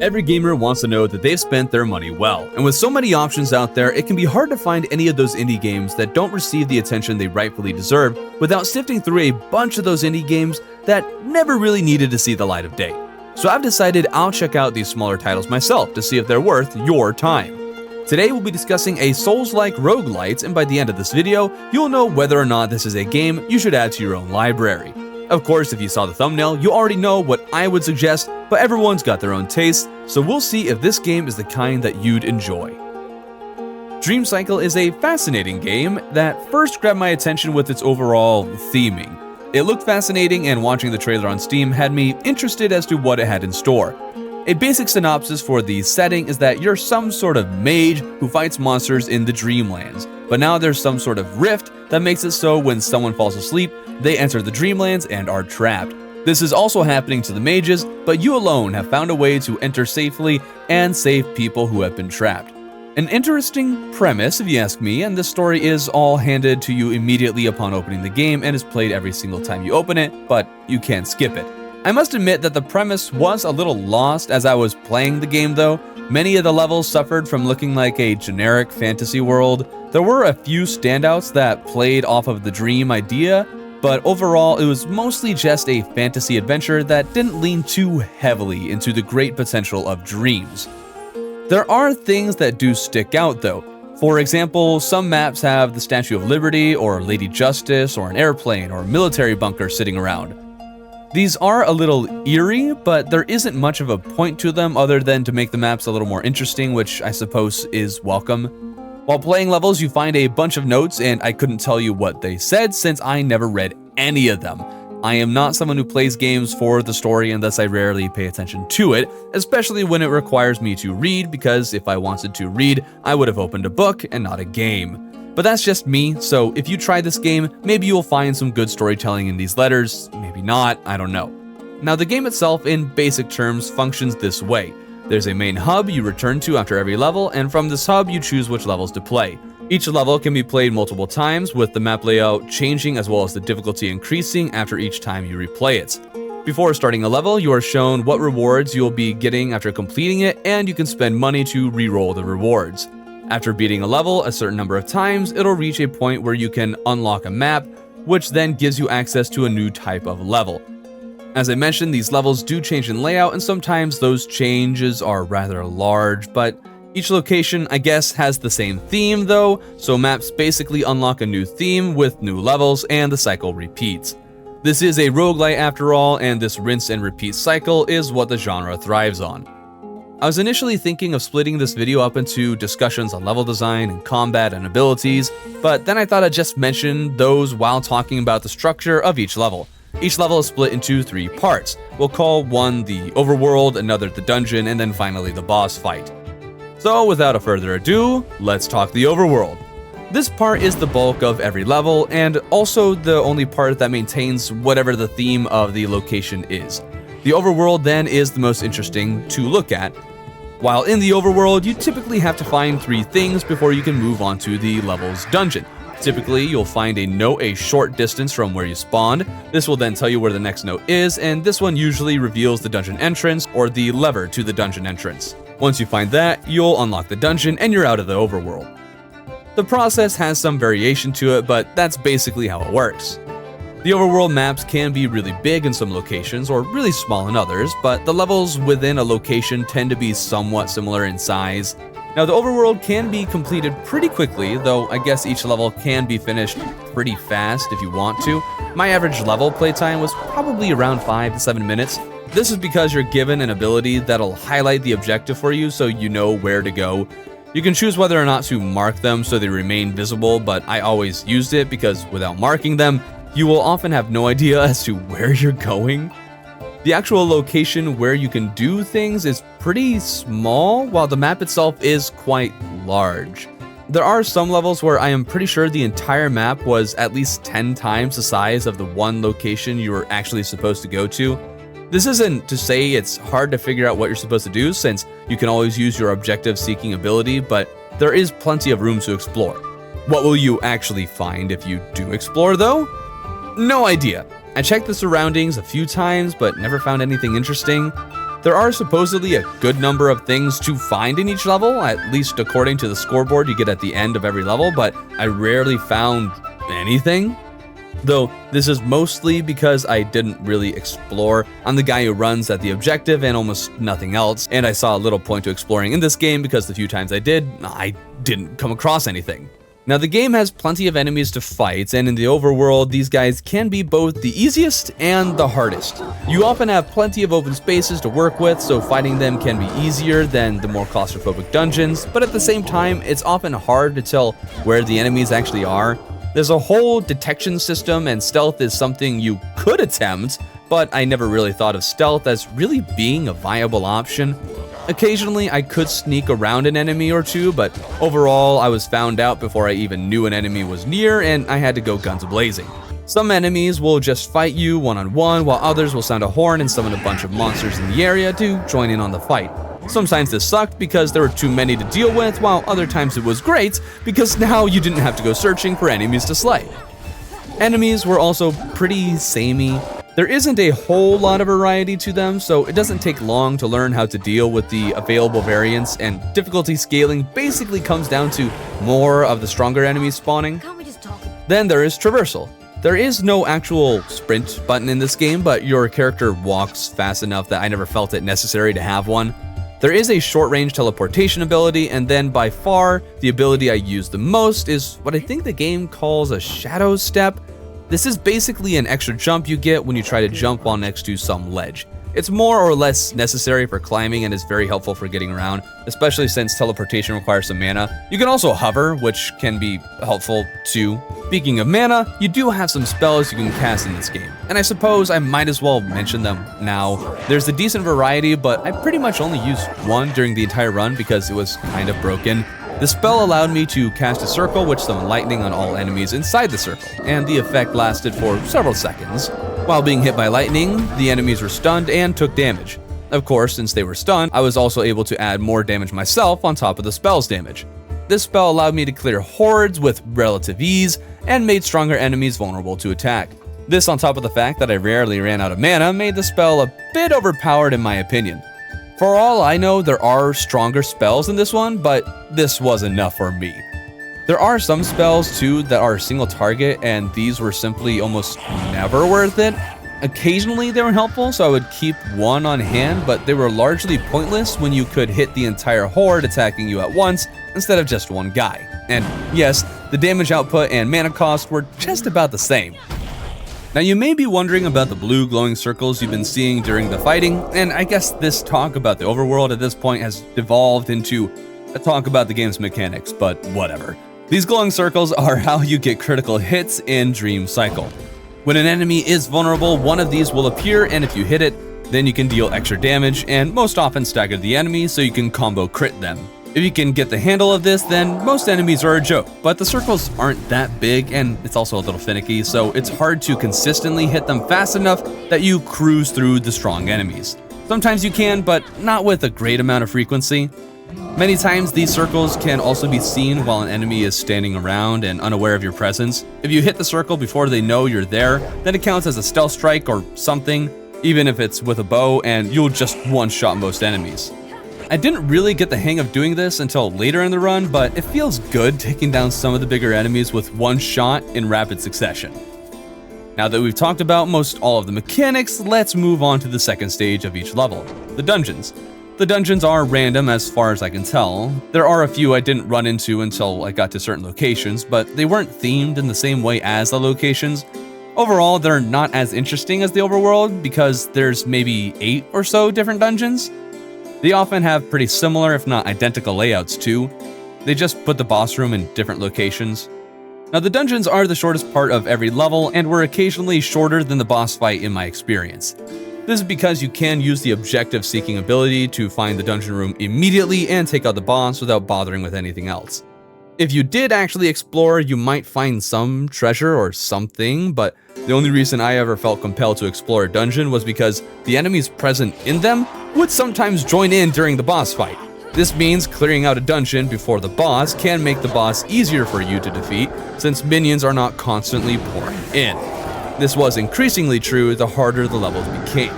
Every gamer wants to know that they've spent their money well, and with so many options out there, it can be hard to find any of those indie games that don't receive the attention they rightfully deserve without sifting through a bunch of those indie games that never really needed to see the light of day. So I've decided I'll check out these smaller titles myself to see if they're worth your time. Today we'll be discussing a Souls-like roguelite, and by the end of this video, you'll know whether or not this is a game you should add to your own library. Of course, if you saw the thumbnail, you already know what I would suggest, but everyone's got their own taste, so we'll see if this game is the kind that you'd enjoy. Dream Cycle is a fascinating game that first grabbed my attention with its overall theming. It looked fascinating, and watching the trailer on Steam had me interested as to what it had in store. A basic synopsis for the setting is that you're some sort of mage who fights monsters in the Dreamlands, but now there's some sort of rift that makes it so when someone falls asleep, they enter the Dreamlands and are trapped. This is also happening to the mages, but you alone have found a way to enter safely and save people who have been trapped. An interesting premise, if you ask me, and this story is all handed to you immediately upon opening the game and is played every single time you open it, but you can't skip it. I must admit that the premise was a little lost as I was playing the game though. Many of the levels suffered from looking like a generic fantasy world. There were a few standouts that played off of the dream idea, but overall it was mostly just a fantasy adventure that didn't lean too heavily into the great potential of dreams. There are things that do stick out though. For example, some maps have the Statue of Liberty or Lady Justice or an airplane or military bunker sitting around. These are a little eerie, but there isn't much of a point to them other than to make the maps a little more interesting, which I suppose is welcome. While playing levels, you find a bunch of notes, and I couldn't tell you what they said since I never read any of them. I am not someone who plays games for the story, and thus I rarely pay attention to it, especially when it requires me to read, because if I wanted to read, I would have opened a book and not a game. But that's just me, so if you try this game, maybe you'll find some good storytelling in these letters, maybe not, I don't know. Now the game itself in basic terms functions this way. There's a main hub you return to after every level, and from this hub you choose which levels to play. Each level can be played multiple times, with the map layout changing as well as the difficulty increasing after each time you replay it. Before starting a level, you are shown what rewards you'll be getting after completing it, and you can spend money to re-roll the rewards. After beating a level a certain number of times, it'll reach a point where you can unlock a map, which then gives you access to a new type of level. As I mentioned, these levels do change in layout, and sometimes those changes are rather large, but each location, I guess, has the same theme though, so maps basically unlock a new theme with new levels, and the cycle repeats. This is a roguelite after all, and this rinse and repeat cycle is what the genre thrives on. I was initially thinking of splitting this video up into discussions on level design and combat and abilities, but then I thought I'd just mention those while talking about the structure of each level. Each level is split into 3 parts. We'll call one the Overworld, another the dungeon, and then finally the boss fight. So without a further ado, let's talk the Overworld. This part is the bulk of every level, and also the only part that maintains whatever the theme of the location is. The Overworld then is the most interesting to look at. While in the Overworld, you typically have to find 3 things before you can move on to the level's dungeon. Typically, you'll find a note a short distance from where you spawned. This will then tell you where the next note is, and this one usually reveals the dungeon entrance or the lever to the dungeon entrance. Once you find that, you'll unlock the dungeon and you're out of the Overworld. The process has some variation to it, but that's basically how it works. The Overworld maps can be really big in some locations or really small in others, but the levels within a location tend to be somewhat similar in size. Now the Overworld can be completed pretty quickly, though I guess each level can be finished pretty fast if you want to. My average level playtime was probably around 5 to 7 minutes. This is because you're given an ability that'll highlight the objective for you so you know where to go. You can choose whether or not to mark them so they remain visible, but I always used it because without marking them, you will often have no idea as to where you're going. The actual location where you can do things is pretty small, while the map itself is quite large. There are some levels where I am pretty sure the entire map was at least 10 times the size of the one location you were actually supposed to go to. This isn't to say it's hard to figure out what you're supposed to do, since you can always use your objective-seeking ability, but there is plenty of room to explore. What will you actually find if you do explore though? No idea. I checked the surroundings a few times, but never found anything interesting. There are supposedly a good number of things to find in each level, at least according to the scoreboard you get at the end of every level, but I rarely found anything. Though this is mostly because I didn't really explore. I'm the guy who runs at the objective and almost nothing else, and I saw a little point to exploring in this game because the few times I did, I didn't come across anything. Now, the game has plenty of enemies to fight, and in the overworld, these guys can be both the easiest and the hardest. You often have plenty of open spaces to work with, so fighting them can be easier than the more claustrophobic dungeons, but at the same time, it's often hard to tell where the enemies actually are. There's a whole detection system, and stealth is something you could attempt, but I never really thought of stealth as really being a viable option. Occasionally, I could sneak around an enemy or two, but overall, I was found out before I even knew an enemy was near, and I had to go guns blazing. Some enemies will just fight you one-on-one, while others will sound a horn and summon a bunch of monsters in the area to join in on the fight. Sometimes this sucked because there were too many to deal with, while other times it was great because now you didn't have to go searching for enemies to slay. Enemies were also pretty samey. There isn't a whole lot of variety to them, so it doesn't take long to learn how to deal with the available variants, and difficulty scaling basically comes down to more of the stronger enemies spawning. Then there is traversal. There is no actual sprint button in this game, but your character walks fast enough that I never felt it necessary to have one. There is a short-range teleportation ability, and then by far, the ability I use the most is what I think the game calls a shadow step. This is basically an extra jump you get when you try to jump while next to some ledge. It's more or less necessary for climbing and is very helpful for getting around, especially since teleportation requires some mana. You can also hover, which can be helpful too. Speaking of mana, you do have some spells you can cast in this game, and I suppose I might as well mention them now. There's a decent variety, but I pretty much only used one during the entire run because it was kind of broken. The spell allowed me to cast a circle which summoned lightning on all enemies inside the circle, and the effect lasted for several seconds. While being hit by lightning, the enemies were stunned and took damage. Of course, since they were stunned, I was also able to add more damage myself on top of the spell's damage. This spell allowed me to clear hordes with relative ease and made stronger enemies vulnerable to attack. This, on top of the fact that I rarely ran out of mana, made the spell a bit overpowered in my opinion. For all I know, there are stronger spells in this one, but this was enough for me. There are some spells too that are single target, and these were simply almost never worth it. Occasionally they were helpful, so I would keep one on hand, but they were largely pointless when you could hit the entire horde attacking you at once instead of just one guy. And yes, the damage output and mana cost were just about the same. Now you may be wondering about the blue glowing circles you've been seeing during the fighting, and I guess this talk about the overworld at this point has devolved into a talk about the game's mechanics, but whatever. These glowing circles are how you get critical hits in Dream Cycle. When an enemy is vulnerable, one of these will appear, and if you hit it, then you can deal extra damage and most often stagger the enemy so you can combo crit them. If you can get the handle of this, then most enemies are a joke, but the circles aren't that big and it's also a little finicky, so it's hard to consistently hit them fast enough that you cruise through the strong enemies. Sometimes you can, but not with a great amount of frequency. Many times these circles can also be seen while an enemy is standing around and unaware of your presence. If you hit the circle before they know you're there, then it counts as a stealth strike or something, even if it's with a bow, and you'll just one-shot most enemies. I didn't really get the hang of doing this until later in the run, but it feels good taking down some of the bigger enemies with one shot in rapid succession. Now that we've talked about most all of the mechanics, let's move on to the second stage of each level, the dungeons. The dungeons are random as far as I can tell. There are a few I didn't run into until I got to certain locations, but they weren't themed in the same way as the locations. Overall, they're not as interesting as the overworld because there's maybe 8 or so different dungeons. They often have pretty similar, if not identical layouts too. They just put the boss room in different locations. Now the dungeons are the shortest part of every level and were occasionally shorter than the boss fight in my experience. This is because you can use the objective seeking ability to find the dungeon room immediately and take out the boss without bothering with anything else. If you did actually explore, you might find some treasure or something, but the only reason I ever felt compelled to explore a dungeon was because the enemies present in them would sometimes join in during the boss fight. This means clearing out a dungeon before the boss can make the boss easier for you to defeat, since minions are not constantly pouring in. This was increasingly true the harder the levels became.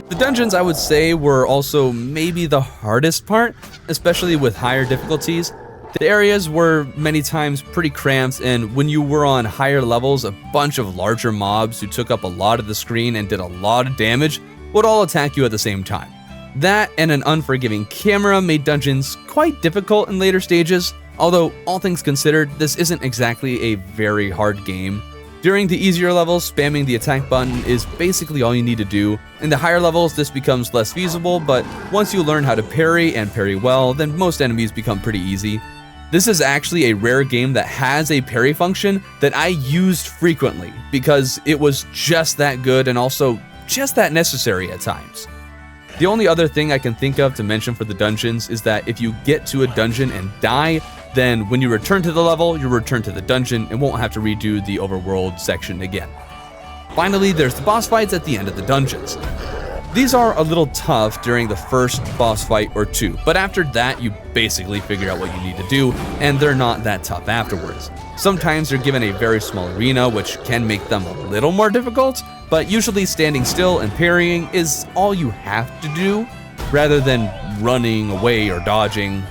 The dungeons, I would say, were also maybe the hardest part, especially with higher difficulties. The areas were many times pretty cramped, and when you were on higher levels, a bunch of larger mobs who took up a lot of the screen and did a lot of damage would all attack you at the same time. That and an unforgiving camera made dungeons quite difficult in later stages, although all things considered, this isn't exactly a very hard game. During the easier levels, spamming the attack button is basically all you need to do. In the higher levels, this becomes less feasible, but once you learn how to parry and parry well, then most enemies become pretty easy. This is actually a rare game that has a parry function that I used frequently because it was just that good and also just that necessary at times. The only other thing I can think of to mention for the dungeons is that if you get to a dungeon and die, then when you return to the level, you return to the dungeon and won't have to redo the overworld section again. Finally, there's the boss fights at the end of the dungeons. These are a little tough during the first boss fight or two, but after that, you basically figure out what you need to do, and they're not that tough afterwards. Sometimes you're given a very small arena, which can make them a little more difficult, but usually standing still and parrying is all you have to do, rather than running away or dodging.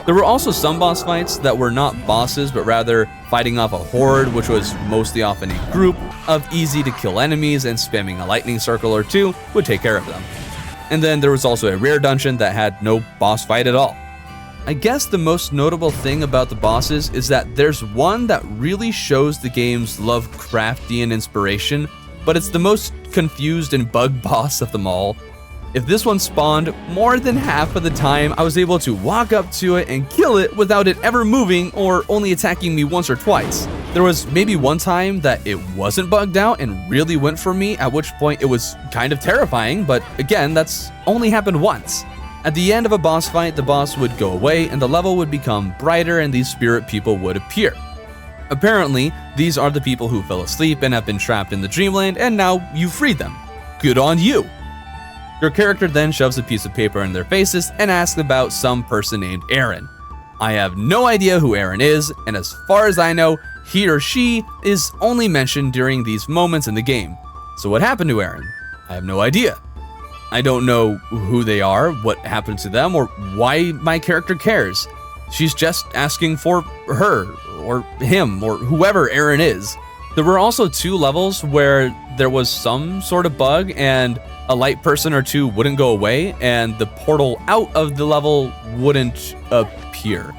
There were also some boss fights that were not bosses, but rather fighting off a horde, which was mostly often a group of easy to kill enemies, and spamming a lightning circle or two would take care of them. And then there was also a rare dungeon that had no boss fight at all. I guess the most notable thing about the bosses is that there's one that really shows the game's Lovecraftian inspiration, but it's the most confused and bug boss of them all. If this one spawned, more than half of the time I was able to walk up to it and kill it without it ever moving or only attacking me once or twice. There was maybe one time that it wasn't bugged out and really went for me, at which point it was kind of terrifying, but again, that's only happened once. At the end of a boss fight, the boss would go away and the level would become brighter and these spirit people would appear. Apparently, these are the people who fell asleep and have been trapped in the dreamland, and now you freed them. Good on you! Your character then shoves a piece of paper in their faces and asks about some person named Aaron. I have no idea who Aaron is, and as far as I know, he or she is only mentioned during these moments in the game. So what happened to Aaron? I have no idea. I don't know who they are, what happened to them, or why my character cares. She's just asking for her, or him, or whoever Aaron is. There were also 2 levels where there was some sort of bug and a light person or 2 wouldn't go away and the portal out of the level wouldn't appear.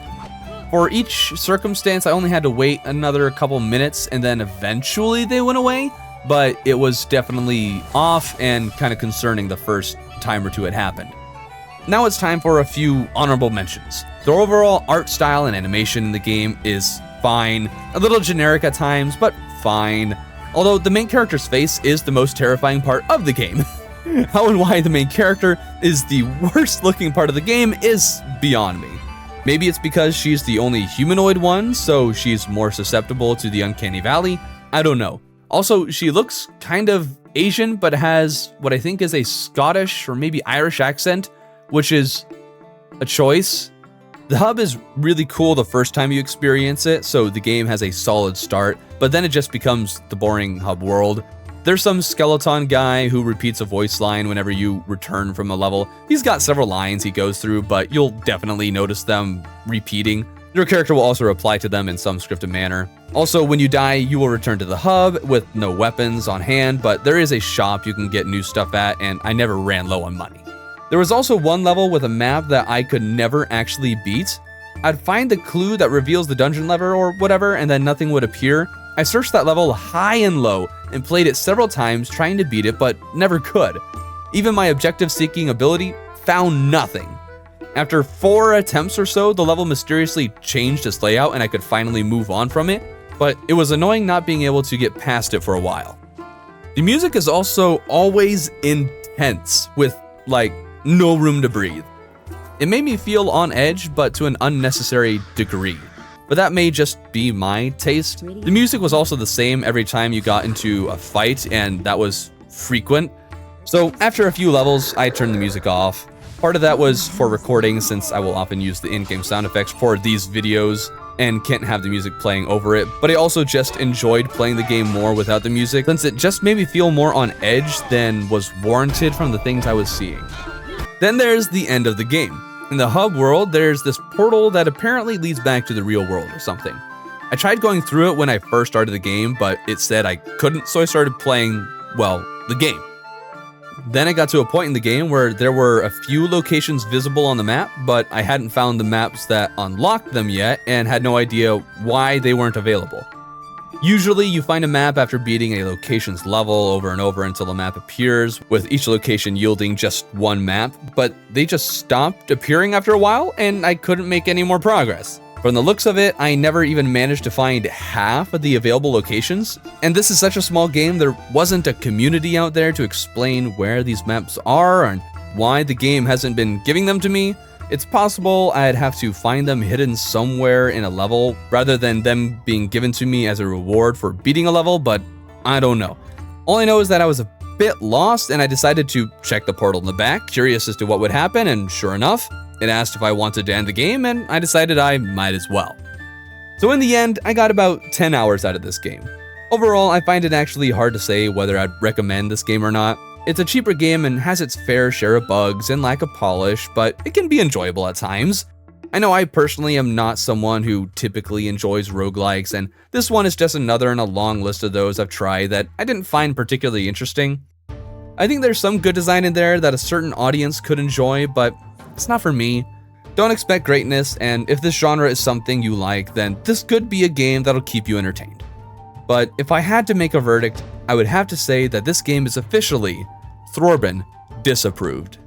For each circumstance, I only had to wait another couple minutes and then eventually they went away, but it was definitely off and kind of concerning the first time or two it happened. Now it's time for a few honorable mentions. The overall art style and animation in the game is fine, a little generic at times, but fine. Although the main character's face is the most terrifying part of the game. How and why the main character is the worst looking part of the game is beyond me. Maybe it's because she's the only humanoid one, so she's more susceptible to the uncanny valley. I don't know. Also, she looks kind of Asian, but has what I think is a Scottish or maybe Irish accent, which is a choice. The hub is really cool the first time you experience it, so the game has a solid start, but then it just becomes the boring hub world. There's some skeleton guy who repeats a voice line whenever you return from a level. He's got several lines he goes through, but you'll definitely notice them repeating. Your character will also reply to them in some scripted manner. Also, when you die, you will return to the hub with no weapons on hand, but there is a shop you can get new stuff at, and I never ran low on money. There was also one level with a map that I could never actually beat. I'd find the clue that reveals the dungeon lever or whatever, and then nothing would appear. I searched that level high and low and played it several times trying to beat it, but never could. Even my objective-seeking ability found nothing. After 4 attempts or so, the level mysteriously changed its layout and I could finally move on from it, but it was annoying not being able to get past it for a while. The music is also always intense, with, like, no room to breathe. It made me feel on edge, but to an unnecessary degree. But that may just be my taste. The music was also the same every time you got into a fight, and that was frequent. So after a few levels, I turned the music off. Part of that was for recording, since I will often use the in-game sound effects for these videos. and can't have the music playing over it, but I also just enjoyed playing the game more without the music, since it just made me feel more on edge than was warranted from the things I was seeing. Then there's the end of the game. In the hub world, there's this portal that apparently leads back to the real world or something. I tried going through it when I first started the game, but it said I couldn't, so I started playing, well, the game. Then I got to a point in the game where there were a few locations visible on the map, but I hadn't found the maps that unlocked them yet and had no idea why they weren't available. Usually you find a map after beating a location's level over and over until a map appears, with each location yielding just one map, but they just stopped appearing after a while and I couldn't make any more progress. From the looks of it, I never even managed to find half of the available locations, and this is such a small game there wasn't a community out there to explain where these maps are and why the game hasn't been giving them to me. It's possible I'd have to find them hidden somewhere in a level rather than them being given to me as a reward for beating a level, but I don't know. All I know is that I was a bit lost and I decided to check the portal in the back, curious as to what would happen, and sure enough, it asked if I wanted to end the game, and I decided I might as well. So in the end, I got about 10 hours out of this game. Overall, I find it actually hard to say whether I'd recommend this game or not. It's a cheaper game and has its fair share of bugs and lack of polish, but it can be enjoyable at times. I know I personally am not someone who typically enjoys roguelikes, and this one is just another in a long list of those I've tried that I didn't find particularly interesting. I think there's some good design in there that a certain audience could enjoy, but it's not for me. Don't expect greatness, and if this genre is something you like, then this could be a game that'll keep you entertained. But if I had to make a verdict, I would have to say that this game is officially Thorben disapproved.